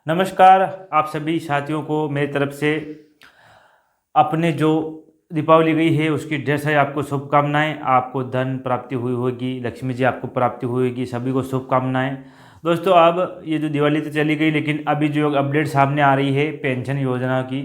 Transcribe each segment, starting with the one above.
नमस्कार आप सभी साथियों को मेरी तरफ से अपने जो दीपावली गई है उसकी ढेर सारी आपको शुभकामनाएं। आपको धन प्राप्ति हुई होगी, लक्ष्मी जी आपको प्राप्ति हुई होगी, सभी को शुभकामनाएं। दोस्तों अब ये जो दिवाली तो चली गई, लेकिन अभी जो अपडेट सामने आ रही है पेंशन योजना की,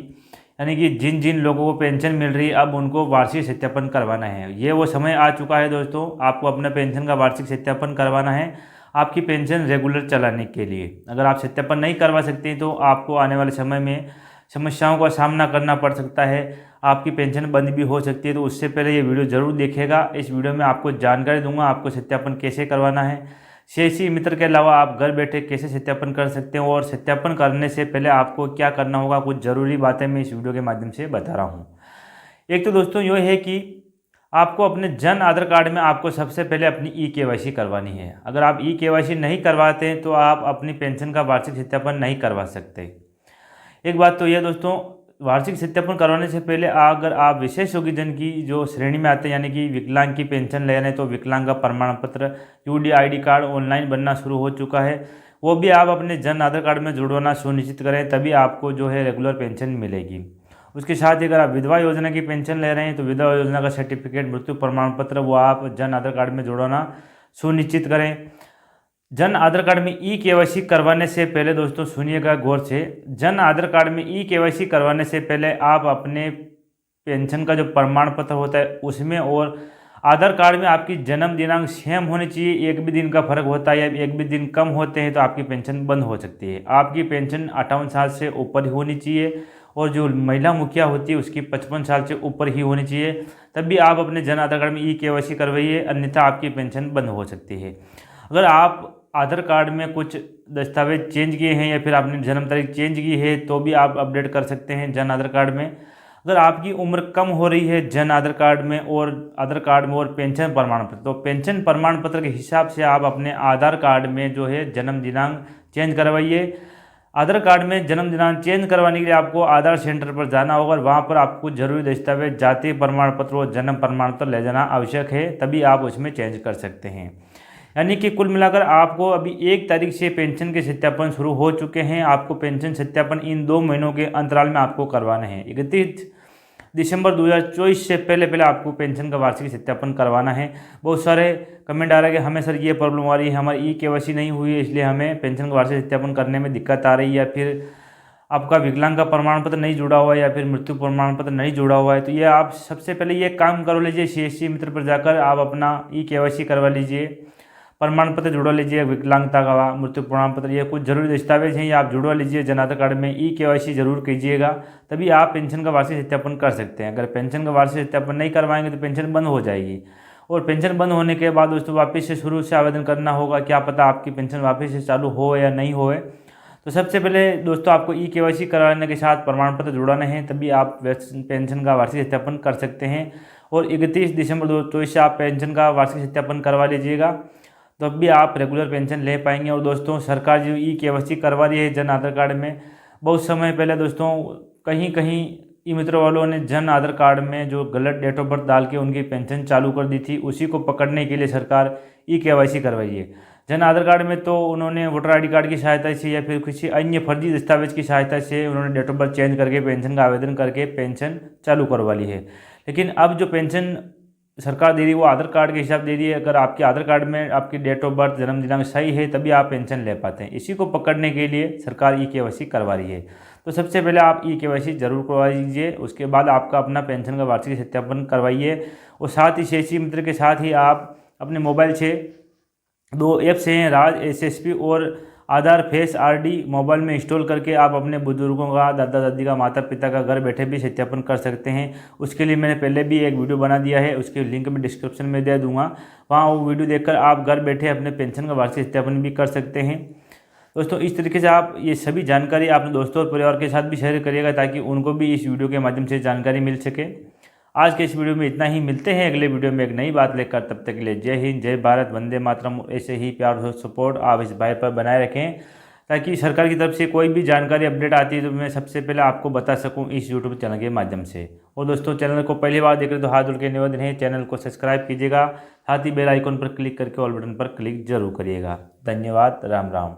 यानी कि जिन जिन लोगों को पेंशन मिल रही है अब उनको वार्षिक सत्यापन करवाना है। ये वो समय आ चुका है दोस्तों, आपको अपना पेंशन का वार्षिक सत्यापन करवाना है आपकी पेंशन रेगुलर चलाने के लिए। अगर आप सत्यापन नहीं करवा सकते तो आपको आने वाले समय में समस्याओं का सामना करना पड़ सकता है, आपकी पेंशन बंद भी हो सकती है। तो उससे पहले ये वीडियो ज़रूर देखिएगा। इस वीडियो में आपको जानकारी दूंगा आपको सत्यापन कैसे करवाना है, शेषी मित्र के अलावा आप घर बैठे कैसे सत्यापन कर सकते हो और सत्यापन करने से पहले आपको क्या करना होगा, कुछ ज़रूरी बातें मैं इस वीडियो के माध्यम से बता रहा हूँ। एक तो दोस्तों ये है कि आपको अपने जन आधार कार्ड में आपको सबसे पहले अपनी ई-केवाईसी करवानी है। अगर आप ई-केवाईसी नहीं करवाते हैं तो आप अपनी पेंशन का वार्षिक सत्यापन नहीं करवा सकते। एक बात तो यह दोस्तों, वार्षिक सत्यापन करवाने से पहले अगर आप विशेष योग्यजन की जो श्रेणी में आते हैं यानी कि विकलांग की पेंशन ले रहे हैं तो विकलांग का प्रमाण पत्र UDID कार्ड ऑनलाइन बनना शुरू हो चुका है, वो भी आप अपने जन आधार कार्ड में जुड़वाना सुनिश्चित करें, तभी आपको जो है रेगुलर पेंशन मिलेगी। उसके साथ ही अगर आप विधवा योजना की पेंशन ले रहे हैं तो विधवा योजना का सर्टिफिकेट, मृत्यु प्रमाण पत्र वो आप जन आधार कार्ड में जुड़वाना सुनिश्चित करें। जन आधार कार्ड में ई-केवाईसी करवाने से पहले दोस्तों सुनिएगा गौर से, जन आधार कार्ड में ई-केवाईसी करवाने से पहले आप अपने पेंशन का जो प्रमाण पत्र होता है उसमें और आधार कार्ड में आपकी जन्म दिनांक सेम होनी चाहिए। एक भी दिन का फर्क होता है या एक भी दिन कम होते हैं तो आपकी पेंशन बंद हो सकती है। आपकी पेंशन 58 साल से ऊपर ही होनी चाहिए और जो महिला मुखिया होती है उसकी 55 साल से ऊपर ही होनी चाहिए, तभी आप अपने जन आधार कार्ड में ई-केवाईसी करवाइए, अन्यथा आपकी पेंशन बंद हो सकती है। अगर आप आधार कार्ड में कुछ दस्तावेज चेंज किए हैं या फिर आपने जन्म तारीख चेंज की है तो भी आप अपडेट कर सकते हैं जन आधार कार्ड में। अगर आपकी उम्र कम हो रही है जन आधार कार्ड में और आधार कार्ड में और पेंशन प्रमाण पत्र, तो पेंशन प्रमाण पत्र के हिसाब से आप अपने आधार कार्ड में जो है जन्म दिनांक चेंज करवाइए। आधार कार्ड में जन्म दिनांक चेंज करवाने के लिए आपको आधार सेंटर पर जाना होगा और वहाँ पर आपको जरूरी दस्तावेज जाति प्रमाण पत्र और जन्म प्रमाण पत्र ले जाना आवश्यक है, तभी आप उसमें चेंज कर सकते हैं। यानी कि कुल मिलाकर आपको अभी 1 तारीख से पेंशन के सत्यापन शुरू हो चुके हैं। आपको पेंशन सत्यापन इन 2 महीनों के अंतराल में आपको करवाना है। 31 दिसंबर 2024 से पहले आपको पेंशन का वार्षिक सत्यापन करवाना है। बहुत सारे कमेंट आ रहे हैं कि हमें सर ये प्रॉब्लम आ रही है, हमारी ई-केवाईसी नहीं हुई है इसलिए हमें पेंशन का वार्षिक सत्यापन करने में दिक्कत आ रही है, या फिर आपका विकलांग का प्रमाण पत्र नहीं जुड़ा हुआ है या फिर मृत्यु प्रमाण पत्र नहीं जुड़ा हुआ है। तो ये आप सबसे पहले ये काम कर लीजिए, CSC मित्र पर जाकर आप अपना ई-केवाईसी करवा लीजिए, प्रमाण पत्र जुड़वा लीजिए, विकलांगता का मृत्यु प्रमाण पत्र, ये कुछ जरूरी दस्तावेज हैं ये आप जुड़वा लीजिए। जन आधार कार्ड में ई-केवाईसी जरूर कीजिएगा, तभी आप पेंशन का वार्षिक सत्यापन कर सकते हैं। अगर पेंशन का वार्षिक सत्यापन नहीं करवाएंगे तो पेंशन बंद हो जाएगी और पेंशन बंद होने के बाद दोस्तों वापस से शुरू से आवेदन करना होगा, क्या पता आपकी पेंशन वापस से चालू हो या नहीं हो। तो सबसे पहले दोस्तों आपको ई-केवाईसी कराने के साथ प्रमाण पत्र जुड़ाने हैं, तभी आप पेंशन का वार्षिक सत्यापन कर सकते हैं। और 31 दिसंबर 2024 से आप पेंशन का वार्षिक सत्यापन करवा लीजिएगा, तब भी आप रेगुलर पेंशन ले पाएंगे। और दोस्तों सरकार जो ई-केवाईसी करवा रही है जन आधार कार्ड में, बहुत समय पहले दोस्तों कहीं कहीं ई मित्र वालों ने जन आधार कार्ड में जो गलत डेट ऑफ बर्थ डाल के उनकी पेंशन चालू कर दी थी, उसी को पकड़ने के लिए सरकार ई-केवाईसी करवाई है। जन आधार कार्ड में तो उन्होंने वोटर ID कार्ड की सहायता से या फिर किसी अन्य फर्जी दस्तावेज की सहायता से उन्होंने डेट ऑफ बर्थ चेंज करके पेंशन का आवेदन करके पेंशन चालू करवा ली है। लेकिन अब जो पेंशन सरकार दे रही है वो आधार कार्ड के हिसाब दे रही है। अगर आपके आधार कार्ड में आपकी डेट ऑफ बर्थ जन्म दिनांक सही है तभी आप पेंशन ले पाते हैं। इसी को पकड़ने के लिए सरकार ई-केवाईसी करवा रही है। तो सबसे पहले आप ई-केवाईसी जरूर करवा लीजिए, उसके बाद आपका अपना पेंशन का वार्षिक सत्यापन करवाइए। और साथ ही CSC मित्र के साथ ही आप अपने मोबाइल से 2 ऐप्स हैं, राज SSP और आधार फेस RD, मोबाइल में इंस्टॉल करके आप अपने बुजुर्गों का, दादा दादी का, माता पिता का घर बैठे भी सत्यापन कर सकते हैं। उसके लिए मैंने पहले भी एक वीडियो बना दिया है, उसके लिंक मैं डिस्क्रिप्शन में दे दूंगा, वहाँ वो वीडियो देखकर आप घर बैठे अपने पेंशन का वार्षिक सत्यापन भी कर सकते हैं। दोस्तों इस तरीके से आप ये सभी जानकारी अपने दोस्तों और परिवार के साथ भी शेयर करिएगा ताकि उनको भी इस वीडियो के माध्यम से जानकारी मिल सके। आज के इस वीडियो में इतना ही, मिलते हैं अगले वीडियो में एक नई बात लेकर। तब तक के लिए जय हिंद, जय भारत, वंदे मातरम। ऐसे ही प्यार और सपोर्ट आप इस भाई पर बनाए रखें ताकि सरकार की तरफ से कोई भी जानकारी अपडेट आती है तो मैं सबसे पहले आपको बता सकूं इस यूट्यूब चैनल के माध्यम से। और दोस्तों चैनल को पहली बार देख रहे तो हाथ जोड़ के निवेदन है, चैनल को सब्सक्राइब कीजिएगा, साथ ही बेल आइकन पर क्लिक करके ऑल बटन पर क्लिक जरूर करिएगा। धन्यवाद, राम राम।